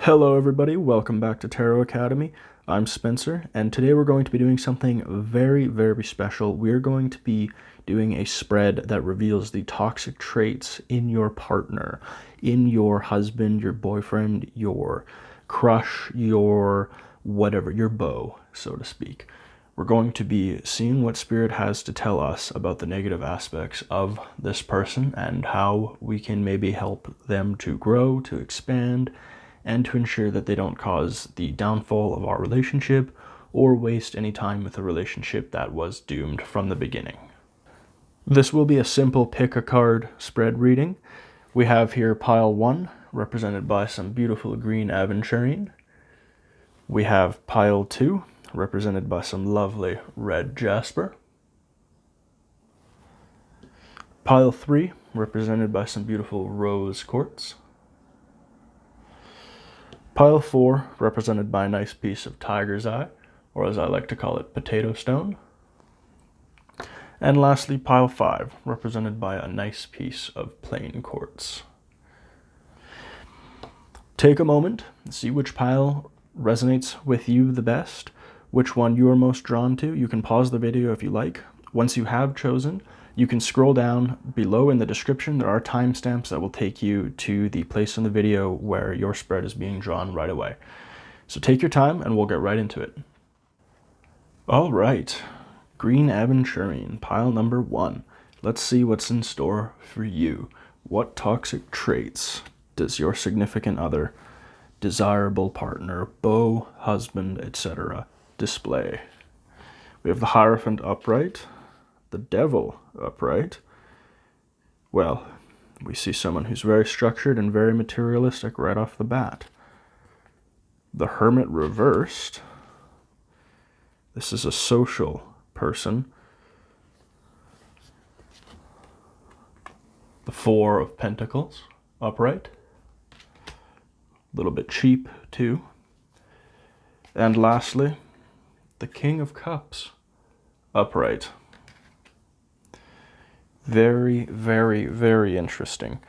Hello everybody, welcome back to Tarot Academy. I'm Spencer, and today we're going to be doing something very, very special. We're going to be doing a spread that reveals the toxic traits in your partner, in your husband, your boyfriend, your crush, your whatever, your beau, so to speak. We're going to be seeing what Spirit has to tell us about the negative aspects of this person and how we can maybe help them to grow, to expand, and to ensure that they don't cause the downfall of our relationship or waste any time with a relationship that was doomed from the beginning. This will be a simple pick a card spread reading. We have here pile 1, represented by some beautiful green aventurine. We have pile 2, represented by some lovely red jasper. Pile 3, represented by some beautiful rose quartz. Pile 4, represented by a nice piece of tiger's eye, or as I like to call it, potato stone. And lastly, pile 5, represented by a nice piece of plain quartz. Take a moment, see which pile resonates with you the best, which one you are most drawn to. You can pause the video if you like. Once you have chosen, you can scroll down below in the description. There are timestamps that will take you to the place in the video where your spread is being drawn right away. So take your time and we'll get right into it. All right, green aventurine, pile number 1. Let's see what's in store for you. What toxic traits does your significant other, desirable partner, beau, husband, etc. display? We have the Hierophant upright, the Devil upright. Well, we see someone who's very structured and very materialistic right off the bat. The Hermit reversed. This is a social person. The Four of Pentacles upright. A little bit cheap too. And lastly, the King of Cups upright. Very, very, very interesting.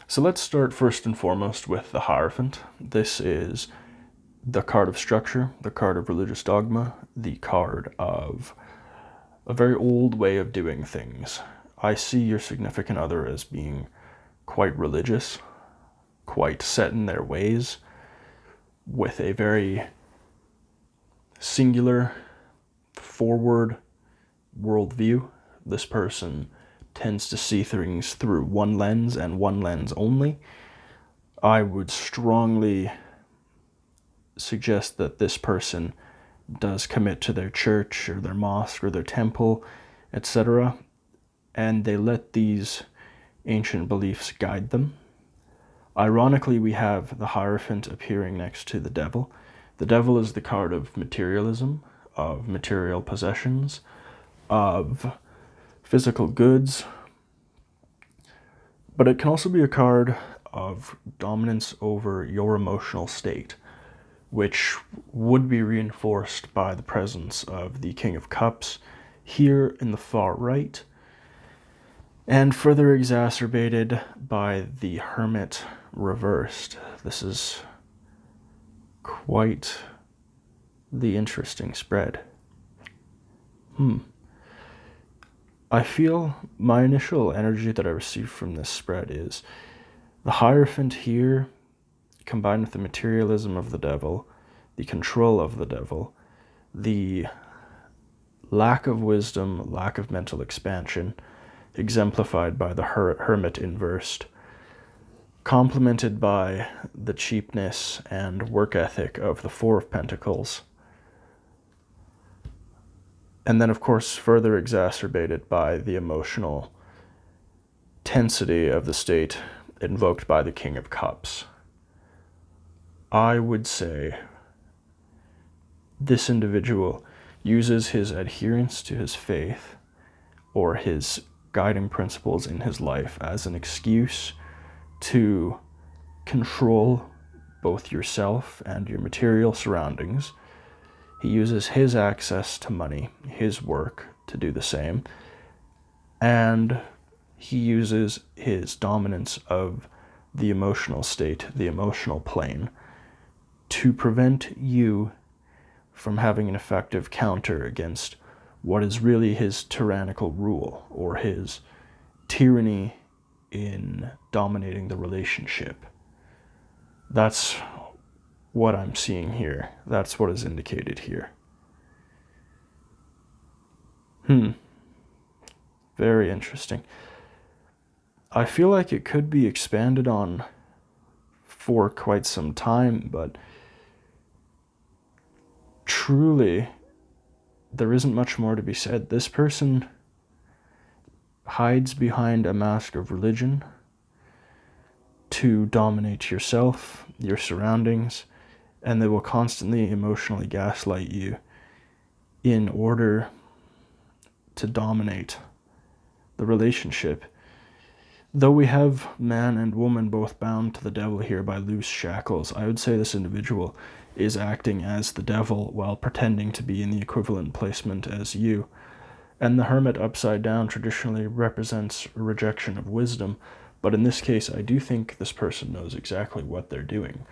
So let's start first and foremost with the Hierophant. This is the card of structure, the card of religious dogma, the card of a very old way of doing things. I see your significant other as being quite religious, quite set in their ways, with a very singular, forward worldview. This person tends to see things through one lens and one lens only. I would strongly suggest that this person does commit to their church or their mosque or their temple, etc., and they let these ancient beliefs guide them. Ironically, we have the Hierophant appearing next to the Devil. The Devil is the card of materialism, of material possessions, of physical goods, but it can also be a card of dominance over your emotional state, which would be reinforced by the presence of the King of Cups here in the far right, and further exacerbated by the Hermit reversed. This is quite the interesting spread. I feel my initial energy that I received from this spread is the Hierophant here, combined with the materialism of the Devil, the control of the Devil, the lack of wisdom, lack of mental expansion, exemplified by the Hermit inversed, complemented by the cheapness and work ethic of the Four of Pentacles, and then of course further exacerbated by the emotional tensity of the state invoked by the King of Cups. I would say this individual uses his adherence to his faith or his guiding principles in his life as an excuse to control both yourself and your material surroundings. He uses his access to money, his work, to do the same, and he uses his dominance of the emotional state, the emotional plane, to prevent you from having an effective counter against what is really his tyrannical rule or his tyranny in dominating the relationship. That's what I'm seeing here. That's what is indicated here. Very interesting. I feel like it could be expanded on for quite some time, but truly, there isn't much more to be said. This person hides behind a mask of religion to dominate yourself, your surroundings, and they will constantly emotionally gaslight you in order to dominate the relationship. Though we have man and woman both bound to the devil here by loose shackles, I would say this individual is acting as the devil while pretending to be in the equivalent placement as you. And the hermit upside down traditionally represents a rejection of wisdom, but in this case I do think this person knows exactly what they're doing.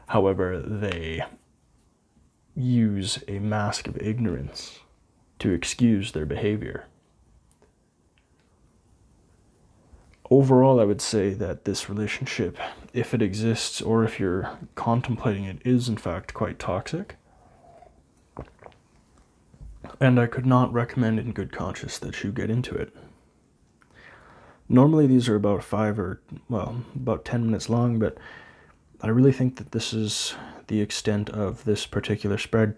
However, they use a mask of ignorance to excuse their behavior. Overall, I would say that this relationship, if it exists or if you're contemplating it, is in fact quite toxic. And I could not recommend in good conscience that you get into it. Normally these are about about 10 minutes long, but I really think that this is the extent of this particular spread.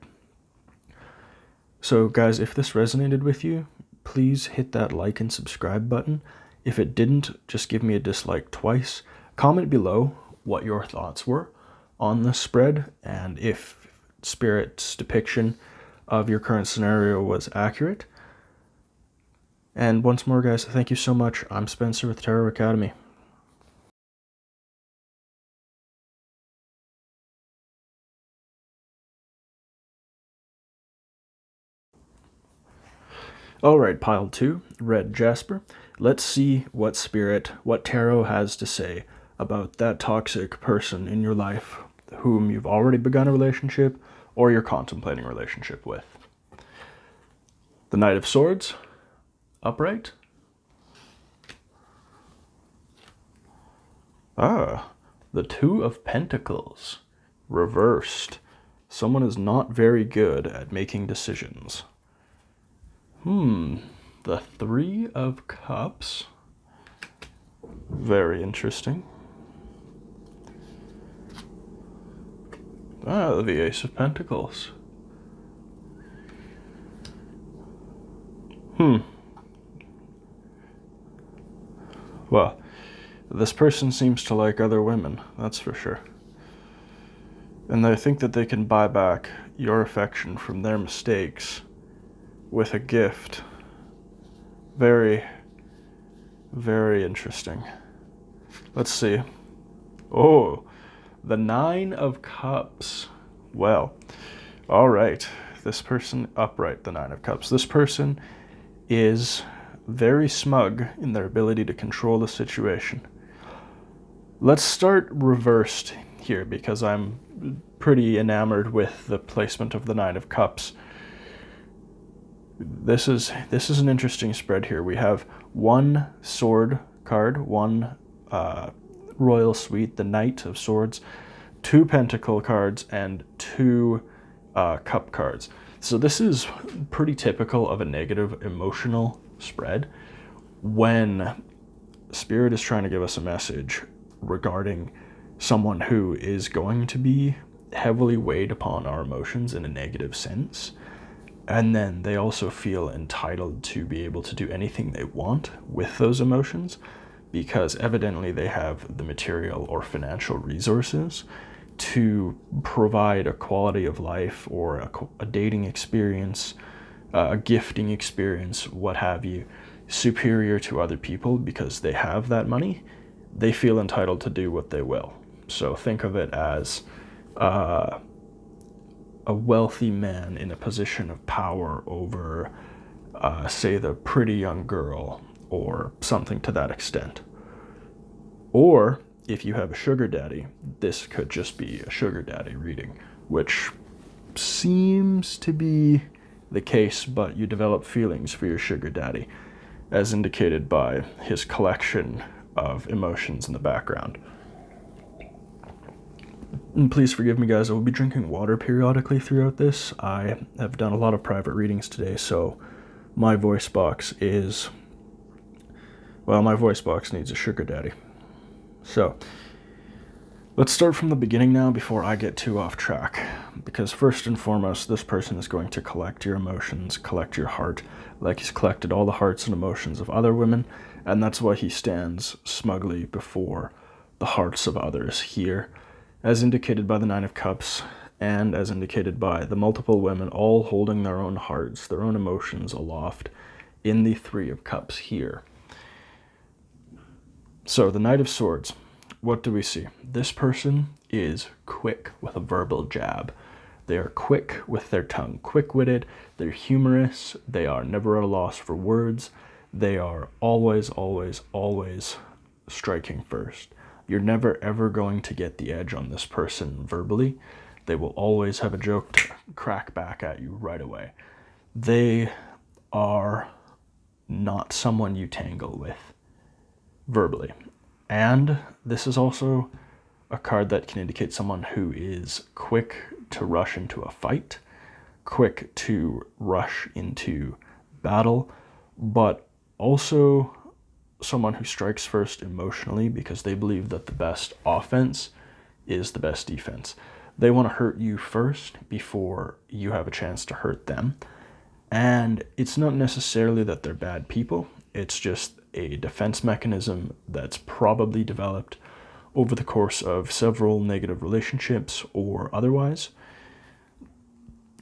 So guys, if this resonated with you, please hit that like and subscribe button. If it didn't, just give me a dislike twice. Comment below what your thoughts were on this spread and if Spirit's depiction of your current scenario was accurate. And once more, guys, thank you so much. I'm Spencer with Tarot Academy. Alright, pile 2, Red Jasper. Let's see what Tarot has to say about that toxic person in your life whom you've already begun a relationship or you're contemplating a relationship with. The Knight of Swords, upright. The Two of Pentacles, reversed. Someone is not very good at making decisions. The Three of Cups, very interesting. The Ace of Pentacles. Well, this person seems to like other women, that's for sure. And they think that they can buy back your affection from their mistakes with a gift. Very, very interesting. Let's see. Oh, the Nine of Cups. Well, all right. This person, upright, the Nine of Cups. This person is very smug in their ability to control the situation. Let's start reversed here because I'm pretty enamored with the placement of the Nine of Cups. This is an interesting spread here. We have one sword card, one royal suite, the Knight of Swords, two pentacle cards, and two cup cards. So this is pretty typical of a negative emotional spread when Spirit is trying to give us a message regarding someone who is going to be heavily weighed upon our emotions in a negative sense. And then they also feel entitled to be able to do anything they want with those emotions because evidently they have the material or financial resources to provide a quality of life or a dating experience, a gifting experience, what have you, superior to other people because they have that money. They feel entitled to do what they will. So think of it as a wealthy man in a position of power over, say, the pretty young girl or something to that extent. Or if you have a sugar daddy, this could just be a sugar daddy reading. which seems to be the case, but you develop feelings for your sugar daddy, as indicated by his collection of emotions in the background. And please forgive me, guys, I will be drinking water periodically throughout this. I have done a lot of private readings today, so my voice box needs a sugar daddy. So, let's start from the beginning now before I get too off track. Because first and foremost, this person is going to collect your emotions, collect your heart, like he's collected all the hearts and emotions of other women, and that's why he stands smugly before the hearts of others here, as indicated by the Nine of Cups, and as indicated by the multiple women all holding their own hearts, their own emotions aloft in the Three of Cups here. So, the Knight of Swords, what do we see? This person is quick with a verbal jab. They are quick with their tongue, quick-witted, they're humorous, they are never at a loss for words, they are always, always, always striking first. You're never ever going to get the edge on this person verbally. They will always have a joke to crack back at you right away. They are not someone you tangle with verbally. And this is also a card that can indicate someone who is quick to rush into a fight, quick to rush into battle, but also someone who strikes first emotionally because they believe that the best offense is the best defense. They want to hurt you first before you have a chance to hurt them. And it's not necessarily that they're bad people. It's just a defense mechanism that's probably developed over the course of several negative relationships or otherwise.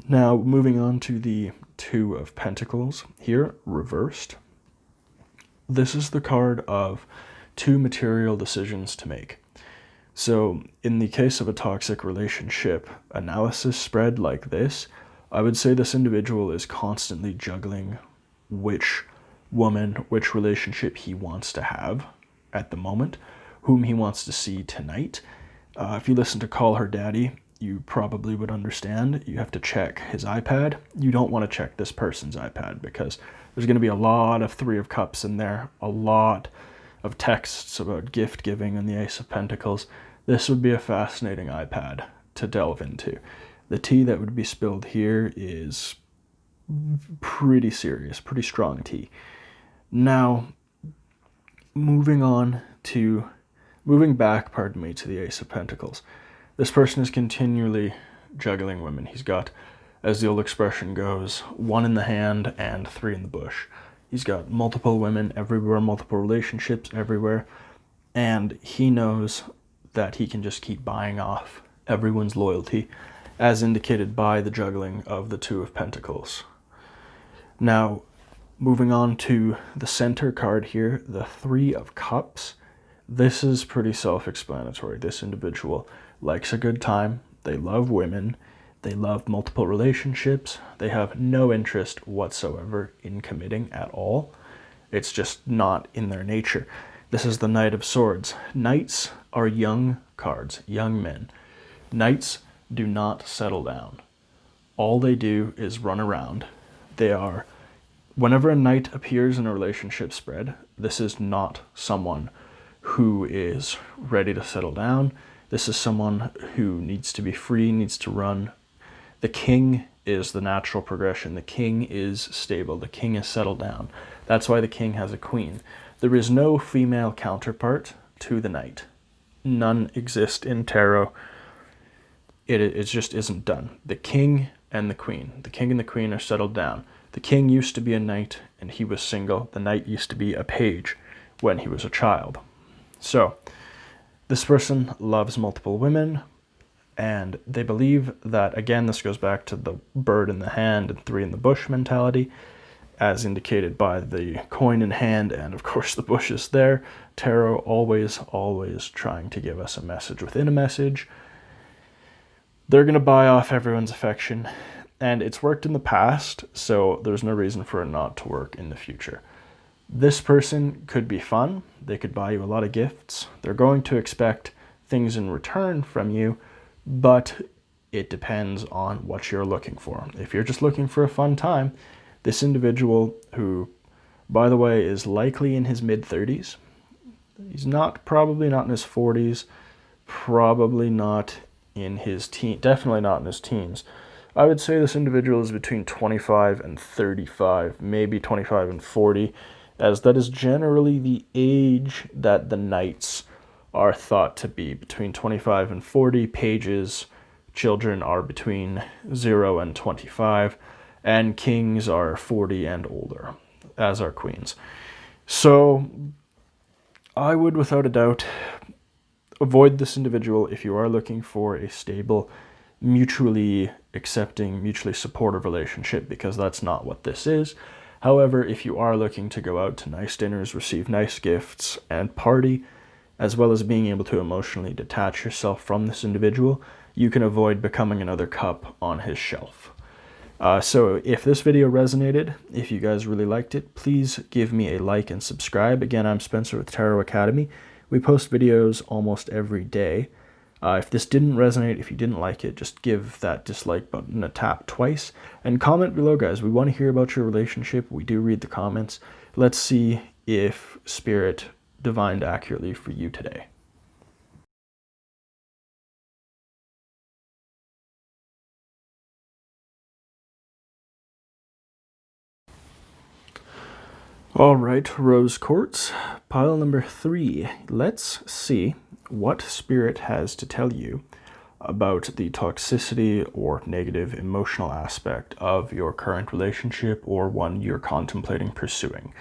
Now, moving on to the Two of Pentacles here, reversed. This is the card of two material decisions to make. So, in the case of a toxic relationship analysis spread like this, I would say this individual is constantly juggling which woman, which relationship he wants to have at the moment, whom he wants to see tonight. If you listen to Call Her Daddy, you probably would understand. You have to check his iPad. You don't want to check this person's iPad because there's going to be a lot of Three of Cups in there, a lot of texts about gift giving and the Ace of Pentacles. This would be a fascinating iPad to delve into. The tea that would be spilled here is pretty serious, pretty strong tea. Now, moving back, to the Ace of Pentacles. This person is continually juggling women. He's got, as the old expression goes, one in the hand and three in the bush. He's got multiple women everywhere, multiple relationships everywhere, and he knows that he can just keep buying off everyone's loyalty, as indicated by the juggling of the Two of Pentacles. Now, moving on to the center card here, the Three of Cups. This is pretty self-explanatory. This individual likes a good time. They love women. They love multiple relationships. They have no interest whatsoever in committing at all. It's just not in their nature. This is the Knight of Swords. Knights are young cards, young men. Knights do not settle down. All they do is run around. Whenever a knight appears in a relationship spread, this is not someone who is ready to settle down. This is someone who needs to be free, needs to run. The king is the natural progression. The king is stable. The king is settled down. That's why the king has a queen. There is no female counterpart to the knight. None exist in tarot. It just isn't done. The king and the queen. The king and the queen are settled down. The king used to be a knight and he was single. The knight used to be a page when he was a child. So, this person loves multiple women, and they believe that, again, this goes back to the bird in the hand and three in the bush mentality, as indicated by the coin in hand and, of course, the bushes there. Tarot always trying to give us a message within a message. They're going to buy off everyone's affection, and it's worked in the past, so there's no reason for it not to work in the future. This person could be fun. They could buy you a lot of gifts. They're going to expect things in return from you, but it depends on what you're looking for. If you're just looking for a fun time, this individual, who, by the way, is likely in his mid-30s, he's probably not in his 40s, probably not in his definitely not in his teens. I would say this individual is between 25 and 35, maybe 25 and 40, as that is generally the age that the knights are thought to be. Between 25 and 40, pages, children are between 0 and 25, and kings are 40 and older, as are queens. So I would, without a doubt, avoid this individual if you are looking for a stable, mutually accepting, mutually supportive relationship, because that's not what this is. However, if you are looking to go out to nice dinners, receive nice gifts, and party, as well as being able to emotionally detach yourself from this individual, you can avoid becoming another cup on his shelf. So if this video resonated, if you guys really liked it, please give me a like and subscribe. Again, I'm Spencer with Tarot Academy. We post videos almost every day. If this didn't resonate, if you didn't like it, just give that dislike button a tap twice. And comment below, guys. We want to hear about your relationship. We do read the comments. Let's see if Spirit divined accurately for you today. All right, Rose Quartz, pile number 3. Let's see what Spirit has to tell you about the toxicity or negative emotional aspect of your current relationship or one you're contemplating pursuing.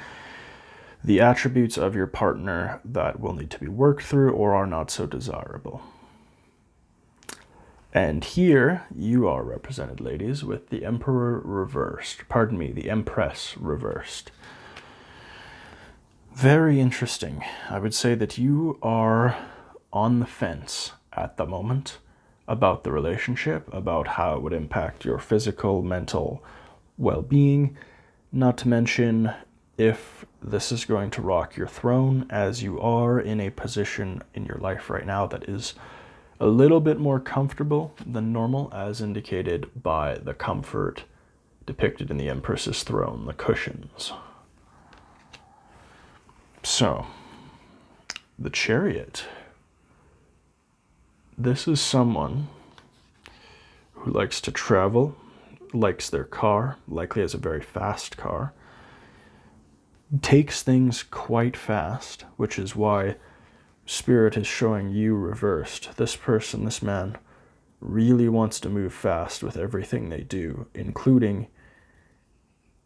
The attributes of your partner that will need to be worked through or are not so desirable. And here you are represented, ladies, with the Emperor reversed. Pardon me, the Empress reversed. Very interesting. I would say that you are on the fence at the moment about the relationship, about how it would impact your physical, mental well-being, not to mention if this is going to rock your throne, as you are in a position in your life right now that is a little bit more comfortable than normal, as indicated by the comfort depicted in the Empress's throne, the cushions. So, the Chariot. This is someone who likes to travel, likes their car, likely has a very fast car, takes things quite fast, which is why Spirit is showing you reversed. This person, this man, really wants to move fast with everything they do, including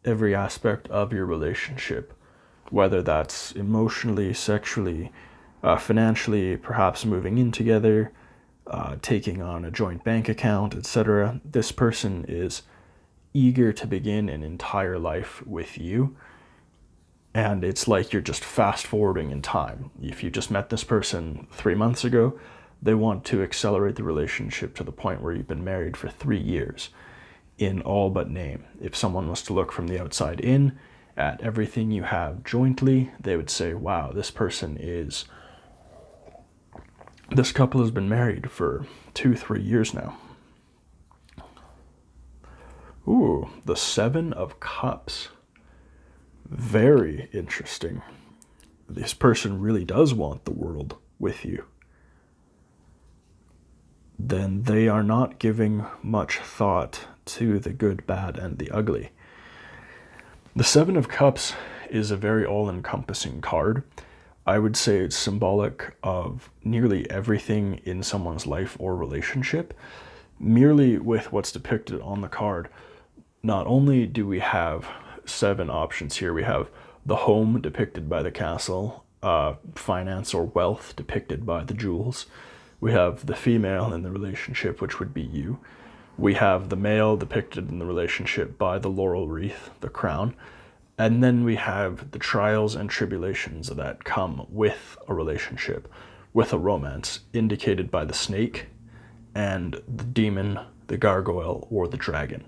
every aspect of your relationship, whether that's emotionally, sexually, financially, perhaps moving in together, taking on a joint bank account, etc. This person is eager to begin an entire life with you, and it's like you're just fast forwarding in time. If you just met this person 3 months ago, they want to accelerate the relationship to the point where you've been married for 3 years in all but name. If someone was to look from the outside in at everything you have jointly, they would say, wow, this couple has been married for 2-3 years now. Ooh, the 7 of Cups. Very interesting. This person really does want the world with you. Then they are not giving much thought to the good, bad, and the ugly. The 7 of Cups is a very all-encompassing card. I would say it's symbolic of nearly everything in someone's life or relationship. Merely with what's depicted on the card, not only do we have 7 options here, we have the home depicted by the castle, finance or wealth depicted by the jewels. We have the female in the relationship, which would be you. We have the male depicted in the relationship by the laurel wreath, the crown. And then we have the trials and tribulations that come with a relationship, with a romance, indicated by the snake and the demon, the gargoyle, or the dragon.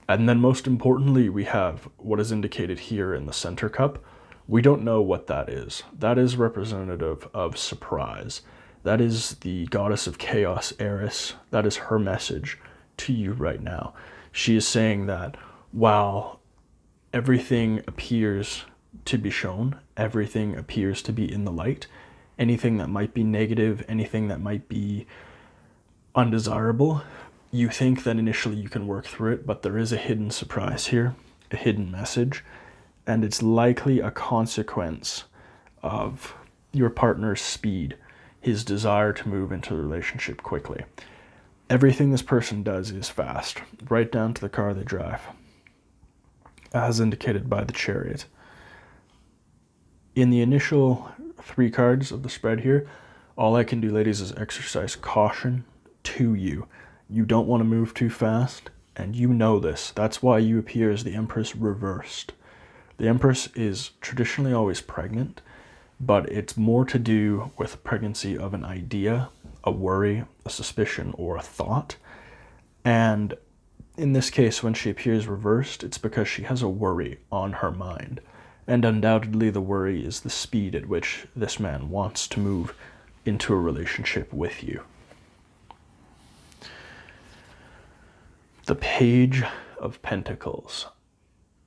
And then most importantly, we have what is indicated here in the center cup. We don't know what that is. That is representative of surprise. That is the goddess of chaos, Eris. That is her message to you right now. She is saying that while everything appears to be shown, everything appears to be in the light, anything that might be negative, anything that might be undesirable, you think that initially you can work through it, but there is a hidden surprise here, a hidden message, and it's likely a consequence of your partner's speed, his desire to move into the relationship quickly. Everything this person does is fast, right down to the car they drive, as indicated by the Chariot. In the initial 3 cards of the spread here, all I can do, ladies, is exercise caution to you. You don't want to move too fast, and you know this. That's why you appear as the Empress reversed. The Empress is traditionally always pregnant, but it's more to do with pregnancy of an idea, a worry, a suspicion, or a thought. And in this case, when she appears reversed, it's because she has a worry on her mind. And undoubtedly the worry is the speed at which this man wants to move into a relationship with you. The Page of Pentacles.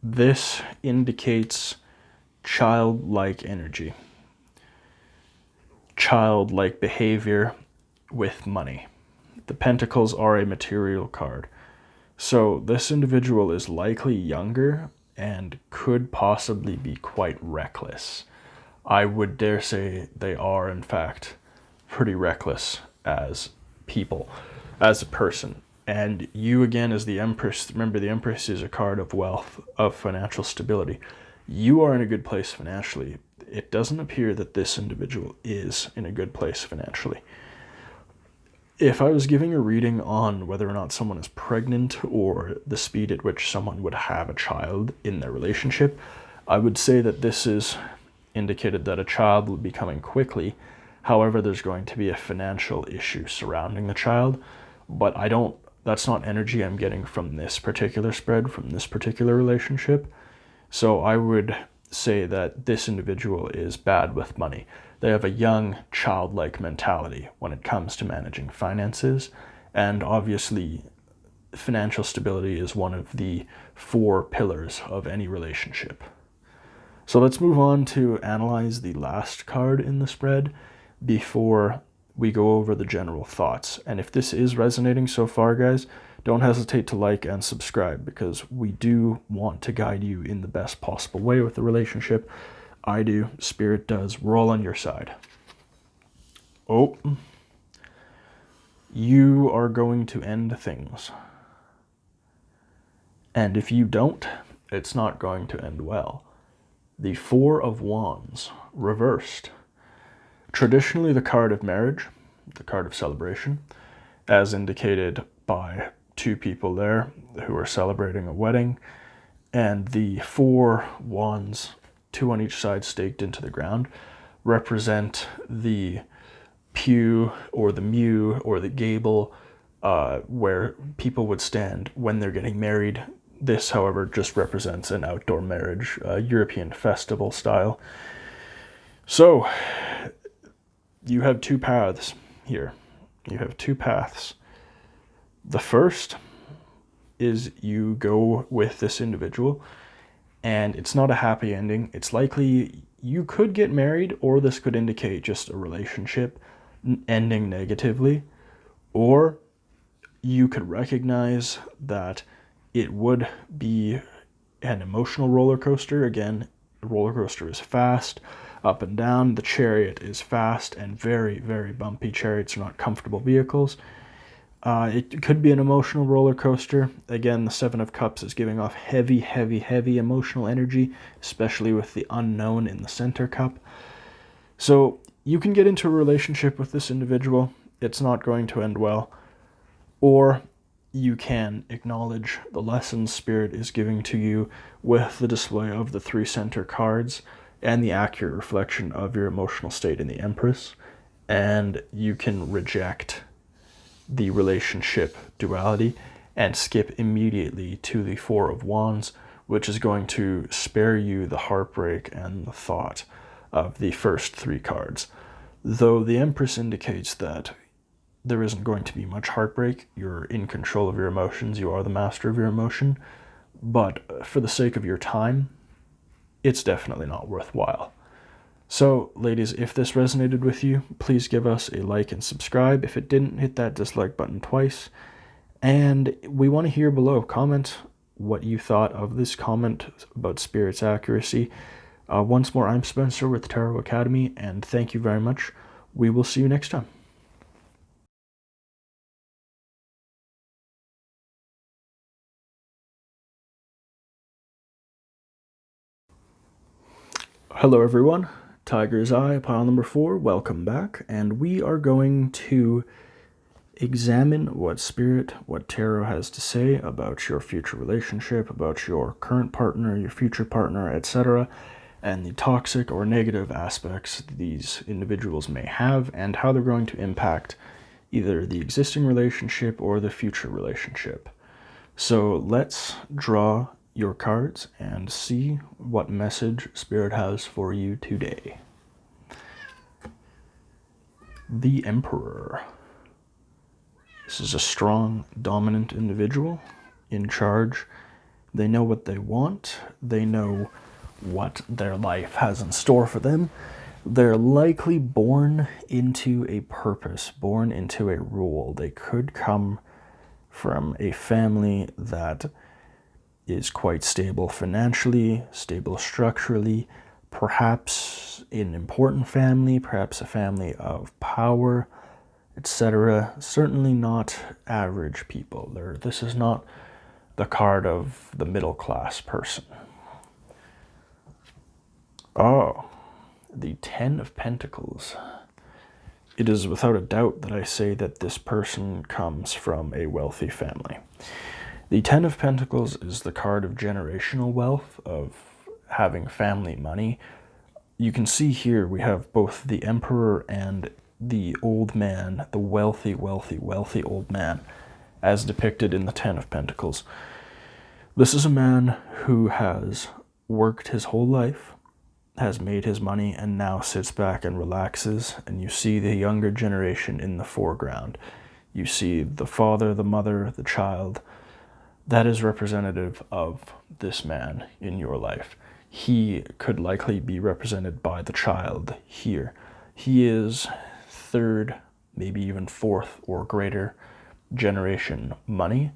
This indicates childlike energy, childlike behavior with money. The Pentacles are a material card. So this individual is likely younger and could possibly be quite reckless. I would dare say they are, in fact, pretty reckless as people, as a person. And you, again, as the Empress, remember the Empress is a card of wealth, of financial stability. You are in a good place financially. It doesn't appear that this individual is in a good place financially. If I was giving a reading on whether or not someone is pregnant or the speed at which someone would have a child in their relationship, I would say that this is indicated that a child would be coming quickly. However, there's going to be a financial issue surrounding the child, but that's not energy I'm getting from this particular spread, from this particular relationship. So I would say that this individual is bad with money. They have a young, childlike mentality when it comes to managing finances, and obviously financial stability is one of the 4 pillars of any relationship. So let's move on to analyze the last card in the spread before we go over the general thoughts. And if this is resonating so far, guys, don't hesitate to like and subscribe, because we do want to guide you in the best possible way with the relationship. I do, Spirit does, we're all on your side. Oh, you are going to end things. And if you don't, it's not going to end well. The 4 of Wands, reversed. Traditionally the card of marriage, the card of celebration, as indicated by 2 people there who are celebrating a wedding, and the 4 wands, 2 on each side staked into the ground, represent the pew or the mew or the gable where people would stand when they're getting married. This, however, just represents an outdoor marriage, European festival style. So you have 2 paths here. You have 2 paths. The first is you go with this individual, and it's not a happy ending. It's likely you could get married, or this could indicate just a relationship ending negatively, or you could recognize that it would be an emotional roller coaster. Again, the roller coaster is fast, up and down. The Chariot is fast and very, very bumpy. Chariots are not comfortable vehicles. It could be an emotional roller coaster. Again, the 7 of Cups is giving off heavy, heavy, heavy emotional energy, especially with the unknown in the center cup. So you can get into a relationship with this individual. It's not going to end well. Or you can acknowledge the lessons Spirit is giving to you with the display of the 3 center cards and the accurate reflection of your emotional state in the Empress. And you can reject the relationship duality and skip immediately to the 4 of Wands, which is going to spare you the heartbreak and the thought of the first 3 cards. Though the Empress indicates that there isn't going to be much heartbreak. You're in control of your emotions. You are the master of your emotion. But for the sake of your time, it's definitely not worthwhile. So, ladies, if this resonated with you, please give us a like and subscribe. If it didn't, hit that dislike button twice. And we want to hear below. Comment what you thought of this comment about Spirit's accuracy. Once more, I'm Spencer with Tarot Academy, and thank you very much. We will see you next time. Hello everyone, Tiger's Eye, pile number 4, welcome back, and we are going to examine what Spirit, what Tarot has to say about your future relationship, about your current partner, your future partner, etc., and the toxic or negative aspects these individuals may have, and how they're going to impact either the existing relationship or the future relationship. So let's draw your cards and see what message Spirit has for you today. The Emperor. This is a strong, dominant individual in charge. They know what they want. They know what their life has in store for them. They're likely born into a purpose, born into a role. They could come from a family that is quite stable financially, stable structurally, perhaps an important family, perhaps a family of power, etc. Certainly not average people. This is not the card of the middle class person. Oh, the Ten of Pentacles. It is without a doubt that I say that this person comes from a wealthy family. The Ten of Pentacles is the card of generational wealth, of having family money. You can see here we have both the Emperor and the old man, the wealthy, wealthy, wealthy old man, as depicted in the Ten of Pentacles. This is a man who has worked his whole life, has made his money, and now sits back and relaxes, and you see the younger generation in the foreground. You see the father, the mother, the child. That is representative of this man in your life. He could likely be represented by the child here. He is third, maybe even fourth or greater generation money.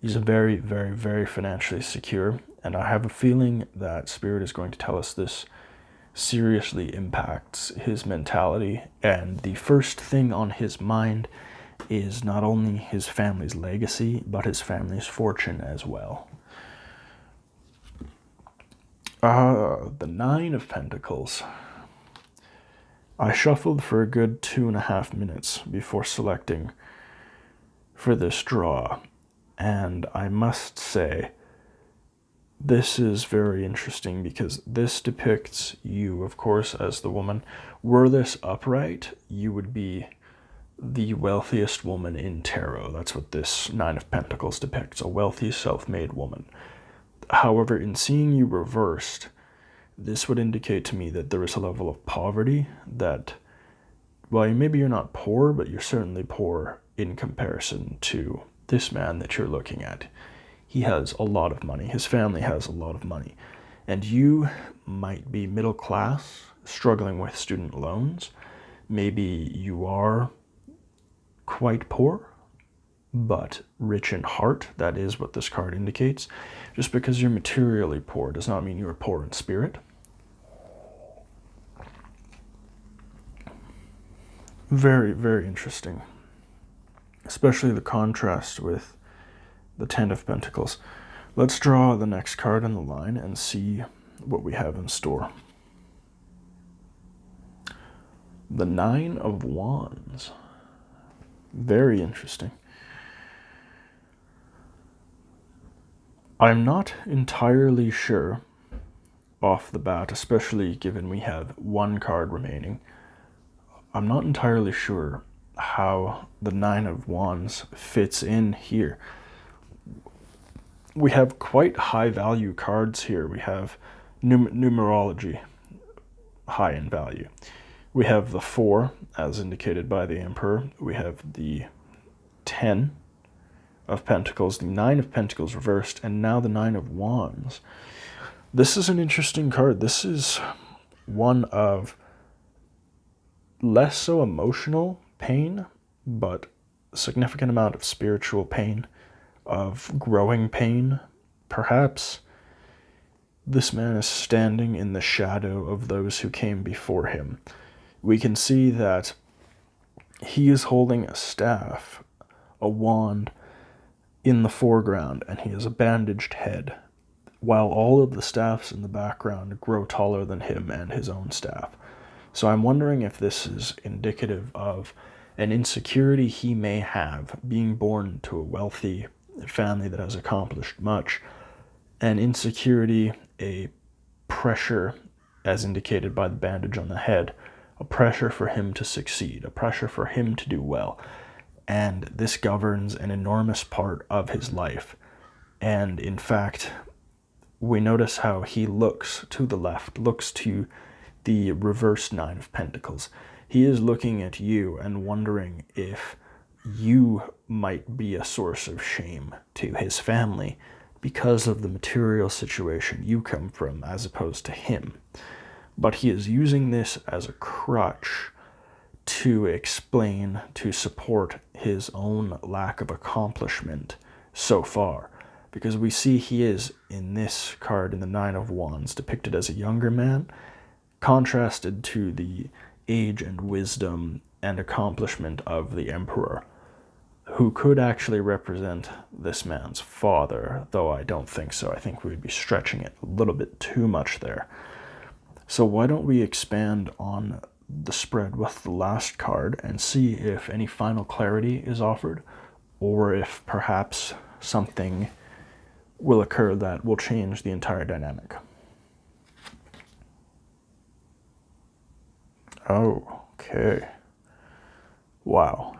He's very, very, very financially secure, and I have a feeling that Spirit is going to tell us this seriously impacts his mentality, and the first thing on his mind is not only his family's legacy, but his family's fortune as well. The Nine of Pentacles. I shuffled for a good 2.5 minutes before selecting for this draw, and I must say this is very interesting because this depicts you, of course, as the woman. Were this upright, you would be the wealthiest woman in tarot. That's what this Nine of Pentacles depicts, a wealthy, self-made woman. However, in seeing you reversed, this would indicate to me that there is a level of poverty that, well, maybe you're not poor, but you're certainly poor in comparison to this man that you're looking at. He has a lot of money. His family has a lot of money. And you might be middle class, struggling with student loans. Maybe you are quite poor, but rich in heart. That is what this card indicates. Just because you're materially poor does not mean you're poor in spirit. Very, very interesting. Especially the contrast with the Ten of Pentacles. Let's draw the next card in the line and see what we have in store. The Nine of Wands. Very interesting. I'm not entirely sure off the bat, especially given we have one card remaining. I'm not entirely sure how the Nine of Wands fits in here. We have quite high value cards here. We have numerology high in value. We have the 4, as indicated by the Emperor. We have the 10 of Pentacles, the 9 of Pentacles reversed, and now the 9 of Wands. This is an interesting card. This is one of less so emotional pain, but a significant amount of spiritual pain, of growing pain. Perhaps this man is standing in the shadow of those who came before him. We can see that he is holding a staff, a wand, in the foreground, and he has a bandaged head, while all of the staffs in the background grow taller than him and his own staff. So I'm wondering if this is indicative of an insecurity he may have, being born to a wealthy family that has accomplished much, an insecurity, a pressure, as indicated by the bandage on the head, a pressure for him to succeed, a pressure for him to do well. And this governs an enormous part of his life. And in fact, we notice how he looks to the left, looks to the reverse 9 of Pentacles. He is looking at you and wondering if you might be a source of shame to his family because of the material situation you come from as opposed to him. But he is using this as a crutch to explain, to support his own lack of accomplishment so far. Because we see he is, in this card, in the 9 of Wands, depicted as a younger man, contrasted to the age and wisdom and accomplishment of the Emperor, who could actually represent this man's father, though I don't think so. I think we would be stretching it a little bit too much there. So why don't we expand on the spread with the last card and see if any final clarity is offered, or if perhaps something will occur that will change the entire dynamic. Oh, okay. Wow.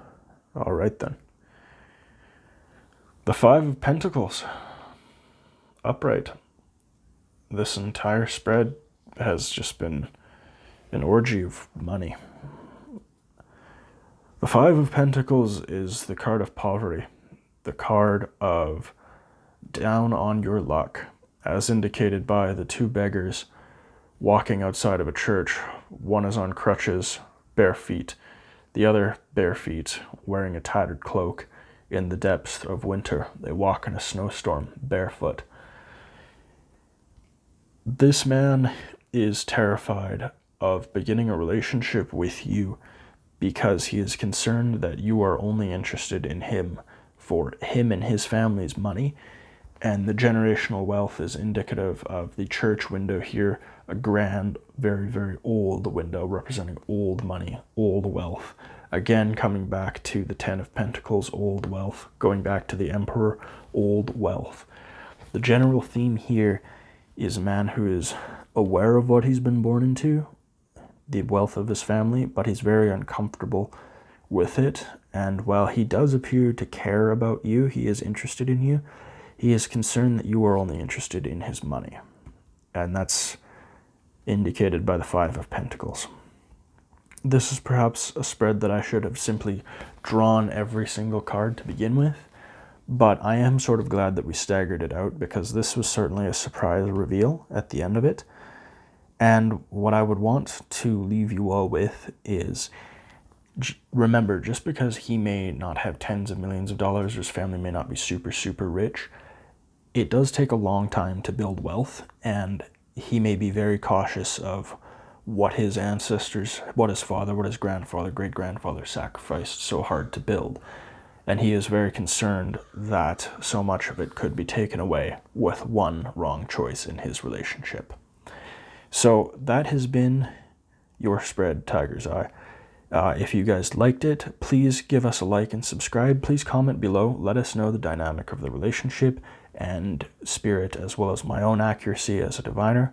All right then. The 5 of Pentacles. Upright. This entire spread has just been an orgy of money. The 5 of Pentacles is the card of poverty, the card of down on your luck, as indicated by the 2 beggars walking outside of a church. One is on crutches, bare feet, the other bare feet, wearing a tattered cloak in the depths of winter. They walk in a snowstorm, barefoot. This man is terrified of beginning a relationship with you because he is concerned that you are only interested in him for him and his family's money. And the generational wealth is indicative of the church window here, a grand, very, very old window representing old money, old wealth. Again, coming back to the 10 of Pentacles, old wealth, going back to the Emperor, old wealth. The general theme here is a man who is aware of what he's been born into, the wealth of his family, but he's very uncomfortable with it. And while he does appear to care about you, he is interested in you, he is concerned that you are only interested in his money. And that's indicated by the 5 of Pentacles. This is perhaps a spread that I should have simply drawn every single card to begin with, but I am sort of glad that we staggered it out, because this was certainly a surprise reveal at the end of it. And what I would want to leave you all with is, remember, just because he may not have tens of millions of dollars, or his family may not be super, super rich, it does take a long time to build wealth, and he may be very cautious of what his ancestors, what his father, what his grandfather, great-grandfather sacrificed so hard to build. And he is very concerned that so much of it could be taken away with one wrong choice in his relationship. So that has been your spread, Tiger's Eye. If you guys liked it, please give us a like and subscribe. Please comment below. Let us know the dynamic of the relationship and spirit, as well as my own accuracy as a diviner.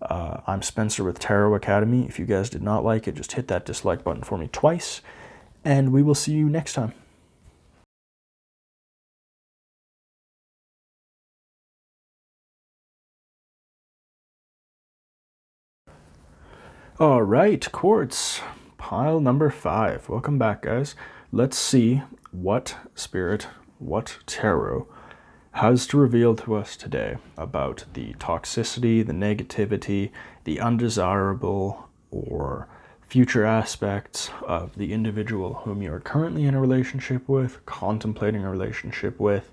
I'm Spencer with Tarot Academy. If you guys did not like it, just hit that dislike button for me twice, and we will see you next time. All right, Quartz. Pile number 5. Welcome back, guys. Let's see what spirit, what tarot has to reveal to us today about the toxicity, the negativity, the undesirable, or future aspects of the individual whom you are currently in a relationship with, contemplating a relationship with,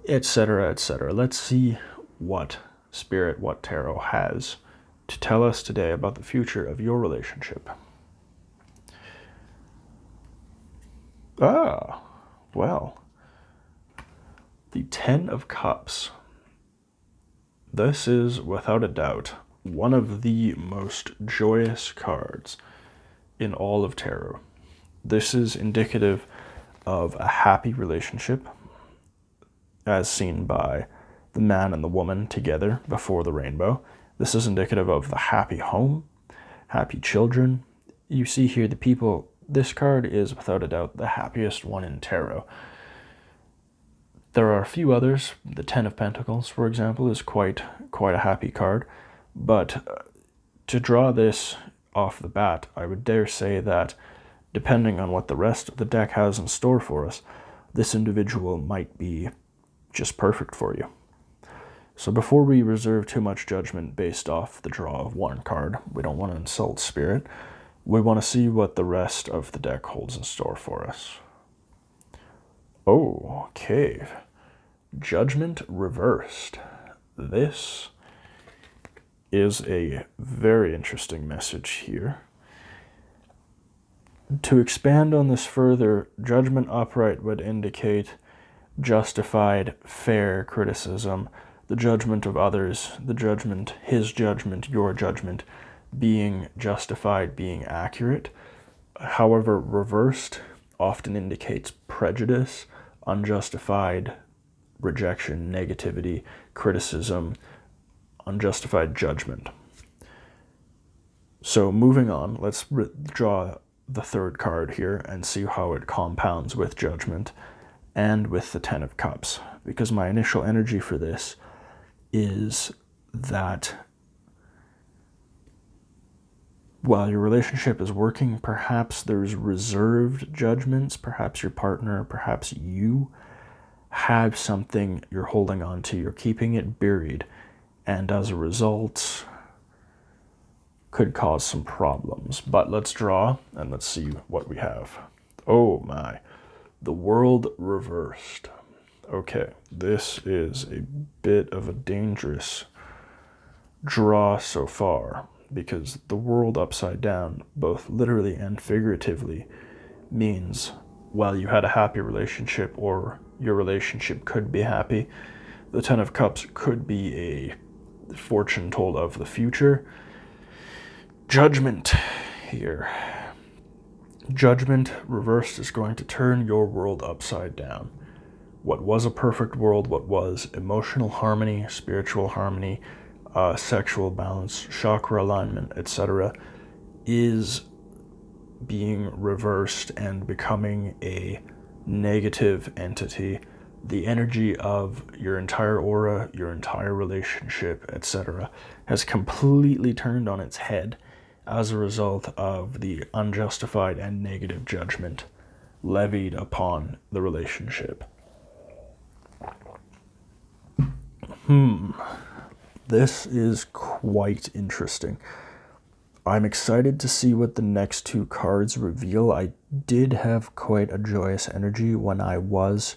etc., etc. Let's see what spirit, what tarot has to tell us today about the future of your relationship. Well, the Ten of Cups. This is, without a doubt, one of the most joyous cards in all of tarot. This is indicative of a happy relationship, as seen by the man and the woman together before the rainbow. This is indicative of the happy home, happy children. You see here the people. This card is, without a doubt, the happiest one in tarot. There are a few others. The Ten of Pentacles, for example, is quite a happy card. But to draw this off the bat, I would dare say that, depending on what the rest of the deck has in store for us, this individual might be just perfect for you. So before we reserve too much judgment based off the draw of one card, we don't want to insult spirit. We want to see what the rest of the deck holds in store for us. Okay. Judgment reversed. This is a very interesting message here. To expand on this further, Judgment upright would indicate justified, fair criticism, the judgment of others, the judgment, his judgment, your judgment, being justified, being accurate. However, reversed often indicates prejudice, unjustified rejection, negativity, criticism, unjustified judgment. So moving on, let's draw the third card here and see how it compounds with Judgment and with the Ten of Cups. Because my initial energy for this is that while your relationship is working, perhaps there's reserved judgments, perhaps your partner, perhaps you have something you're holding on to, you're keeping it buried, and as a result could cause some problems. But let's draw and let's see what we have. Oh my, the World reversed. Okay, this is a bit of a dangerous draw so far, because the World upside down, both literally and figuratively, means while you had a happy relationship, or your relationship could be happy, the Ten of Cups could be a fortune told of the future. Judgment here. Judgment reversed is going to turn your world upside down. What was a perfect world, what was emotional harmony, spiritual harmony, sexual balance, chakra alignment, etc., is being reversed and becoming a negative entity. The energy of your entire aura, your entire relationship, etc., has completely turned on its head as a result of the unjustified and negative judgment levied upon the relationship. This is quite interesting. I'm excited to see what the next two cards reveal. I did have quite a joyous energy when I was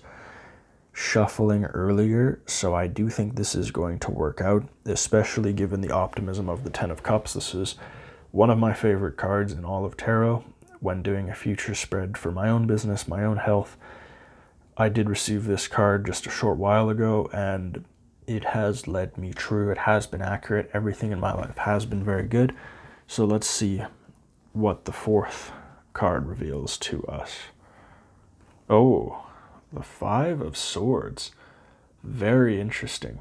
shuffling earlier, so I do think this is going to work out, especially given the optimism of the Ten of Cups. This is one of my favorite cards in all of tarot. When doing a future spread for my own business, my own health, I did receive this card just a short while ago, and it has led me true. It has been accurate. Everything in my life has been very good. So let's see what the fourth card reveals to us. Oh, the Five of Swords. Very interesting.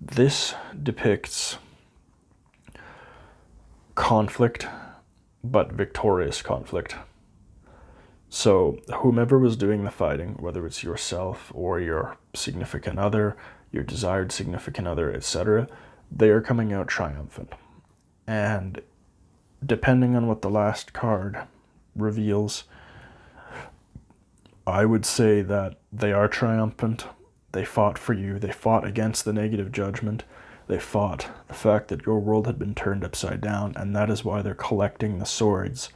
This depicts conflict, but victorious conflict. So whomever was doing the fighting, whether it's yourself or your significant other, your desired significant other, etc., they are coming out triumphant. And depending on what the last card reveals, I would say that they are triumphant. They fought for you. They fought against the negative judgment. They fought the fact that your world had been turned upside down, and that is why they're collecting the swords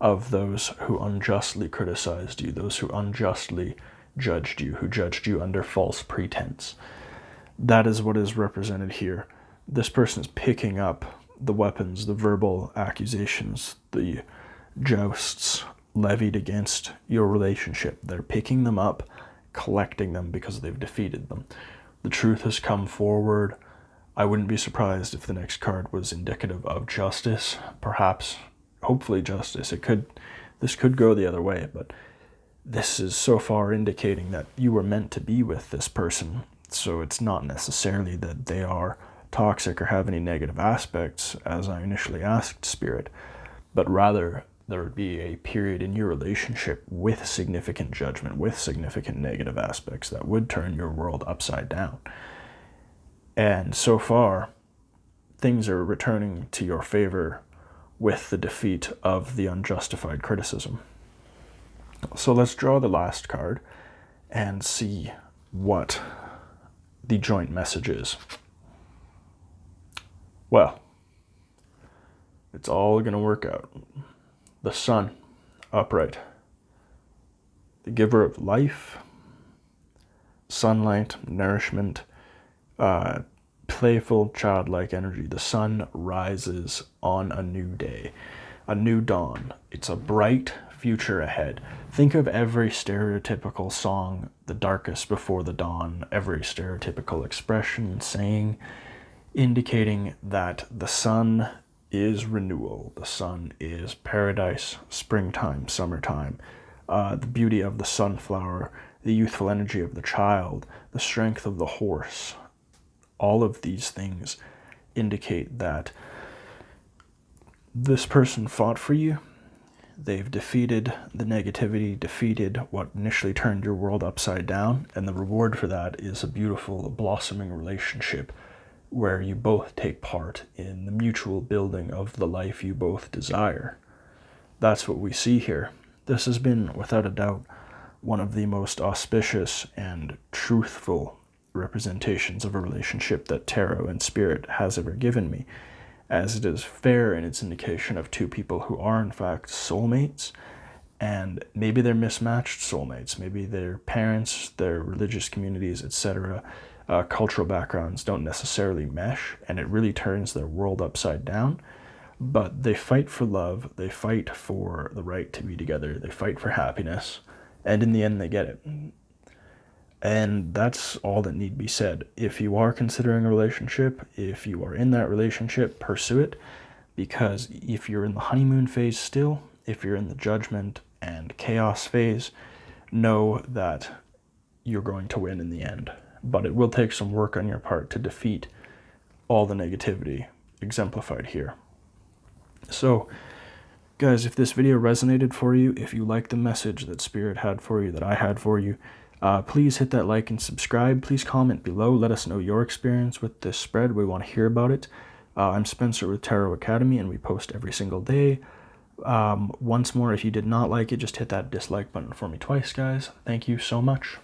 of those who unjustly criticized you, those who unjustly judged you, who judged you under false pretense. That is what is represented here. This person is picking up the weapons, the verbal accusations, the jousts levied against your relationship. They're picking them up, collecting them because they've defeated them. The truth has come forward. I wouldn't be surprised if the next card was indicative of justice, perhaps, hopefully justice. This could go the other way, but this is so far indicating that you were meant to be with this person. So it's not necessarily that they are toxic or have any negative aspects, as I initially asked Spirit, but rather there would be a period in your relationship with significant judgment, with significant negative aspects that would turn your world upside down. And so far, things are returning to your favor with the defeat of the unjustified criticism. So let's draw the last card and see what the joint message is. Well, it's all going to work out. The sun, upright, the giver of life, sunlight, nourishment, playful, childlike energy. The sun rises on a new day, a new dawn. It's a bright future ahead. Think of every stereotypical song, the darkest before the dawn, every stereotypical expression, saying, indicating that the sun is renewal. The sun is paradise, springtime, summertime, the beauty of the sunflower, the youthful energy of the child, the strength of the horse. All of these things indicate that this person fought for you. They've defeated the negativity, defeated what initially turned your world upside down, and the reward for that is a beautiful, blossoming relationship where you both take part in the mutual building of the life you both desire. That's what we see here. This has been, without a doubt, one of the most auspicious and truthful representations of a relationship that tarot and spirit has ever given me, as it is fair in its indication of two people who are in fact soulmates, and maybe they're mismatched soulmates. Maybe their parents, their religious communities, etc., cultural backgrounds don't necessarily mesh, and it really turns their world upside down. But they fight for love, they fight for the right to be together, they fight for happiness, and in the end they get it. And that's all that need be said. If you are considering a relationship, if you are in that relationship, pursue it, because if you're in the honeymoon phase still, if you're in the judgment and chaos phase, know that you're going to win in the end. But it will take some work on your part to defeat all the negativity exemplified here. So, guys, if this video resonated for you, if you like the message that Spirit had for you, that I had for you, please hit that like and subscribe. Please comment below. Let us know your experience with this spread. We want to hear about it. I'm Spencer with Tarot Academy, and we post every single day. Once more, if you did not like it, just hit that dislike button for me twice, guys. Thank you so much.